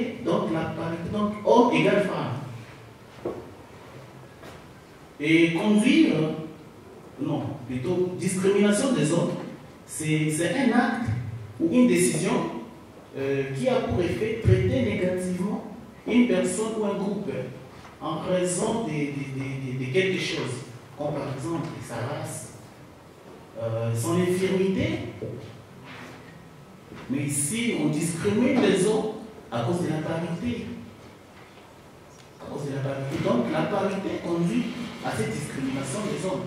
Donc la parité, donc homme égale femme. Et conduire, non, plutôt discrimination des autres, c'est un acte ou une décision qui a pour effet traiter négativement une personne ou un groupe en raison de quelque chose, comme par exemple sa race, son infirmité. Mais ici, on discrimine les autres à cause de la parité. À cause de la parité. Donc la parité conduit à cette discrimination des hommes.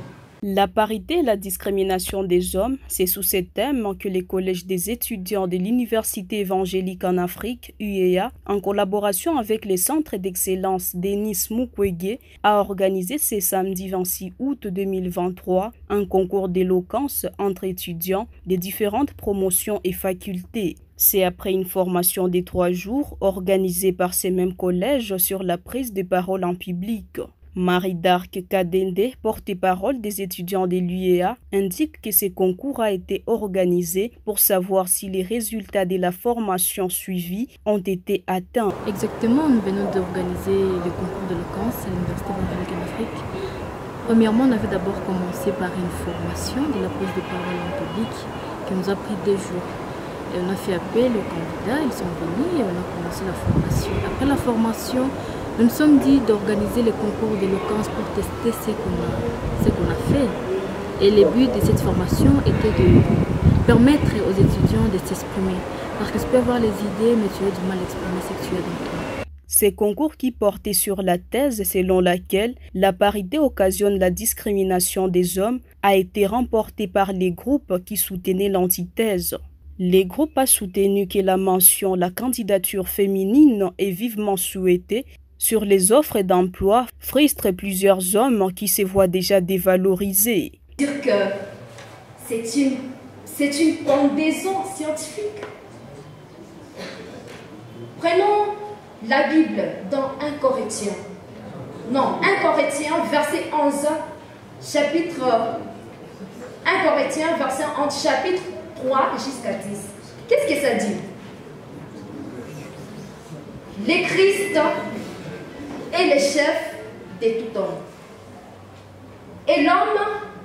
La parité et la discrimination des hommes, c'est sous ces thèmes que les collèges des étudiants de l'Université évangélique en Afrique, UEA, en collaboration avec les centres d'excellence Denis Mukwege, a organisé ce samedi 26 août 2023 un concours d'éloquence entre étudiants des différentes promotions et facultés. C'est après une formation de 3 jours organisée par ces mêmes collèges sur la prise de parole en public. Marie Dark Kadende, porte-parole des étudiants de l'UEA, indique que ce concours a été organisé pour savoir si les résultats de la formation suivie ont été atteints. Exactement, nous venons d'organiser le concours d'éloquence à l'Université évangélique en Afrique. Premièrement, on avait d'abord commencé par une formation de la prise de parole en public qui nous a pris 2 jours. Et on a fait appel aux candidats, ils sont venus et on a commencé la formation. Après la formation, nous nous sommes dit d'organiser les concours d'éloquence pour tester ce qu'on a fait. Et le but de cette formation était de permettre aux étudiants de s'exprimer. Parce que tu peux avoir les idées, mais tu as du mal à exprimer ce que tu as dans toi. Ces concours qui portaient sur la thèse selon laquelle la parité occasionne la discrimination des hommes a été remporté par les groupes qui soutenaient l'antithèse. Les groupes ont soutenu que la mention « la candidature féminine » est vivement souhaitée sur les offres d'emploi frustre plusieurs hommes qui se voient déjà dévalorisés. Dire que c'est une pendaison scientifique. Prenons la Bible dans 1 Corinthiens. Non, 1 Corinthiens, verset 11, chapitre 1 Corinthiens, verset 11, chapitre 3 jusqu'à 10. Qu'est-ce que ça dit? Les Christ est le chef de tout homme. Et l'homme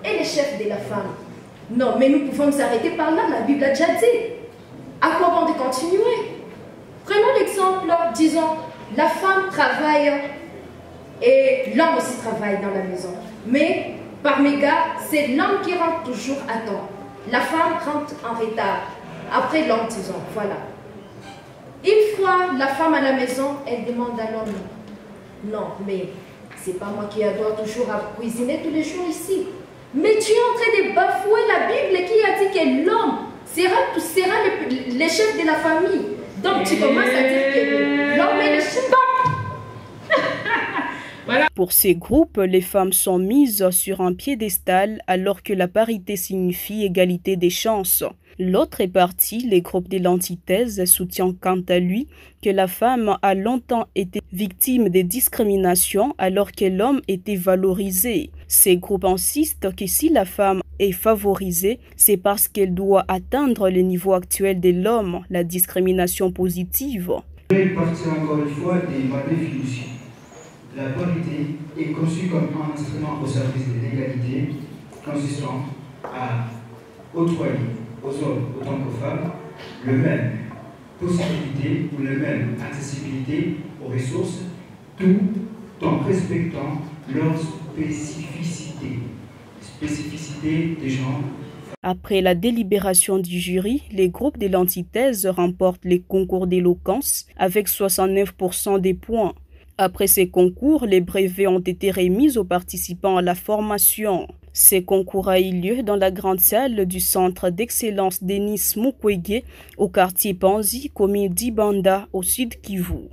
est le chef de la femme. Non, mais nous pouvons nous arrêter par là, la Bible a déjà dit. À quoi bon de continuer? Prenons l'exemple, disons, la femme travaille et l'homme aussi travaille dans la maison. Mais par méga, c'est l'homme qui rentre toujours à temps. La femme rentre en retard. Après l'homme, disons, voilà. Une fois la femme à la maison, elle demande à l'homme, non, mais c'est pas moi qui dois toujours à cuisiner tous les jours ici. Mais tu es en train de bafouer la Bible qui a dit que l'homme sera le chef de la famille. Donc tu commences à dire que l'homme est le chef. Voilà. Pour ces groupes, les femmes sont mises sur un piédestal alors que la parité signifie égalité des chances. L'autre partie, les groupes de l'antithèse, soutient quant à lui que la femme a longtemps été victime de discriminations alors que l'homme était valorisé. Ces groupes insistent que si la femme est favorisée, c'est parce qu'elle doit atteindre le niveau actuel de l'homme, la discrimination positive. Je vais partir encore une fois des valeurs fiduciaires. La parité est conçue comme un instrument au service de l'égalité, consistant à octroyer aux hommes autant qu'aux femmes le même possibilité ou la même accessibilité aux ressources, tout en respectant leurs spécificités des genres. Après la délibération du jury, les groupes de l'antithèse remportent les concours d'éloquence avec 69% des points. Après ces concours, les brevets ont été remis aux participants à la formation. Ces concours a eu lieu dans la grande salle du centre d'excellence Denis Mukwege au quartier Panzi, commune d'Ibanda, au sud Kivu.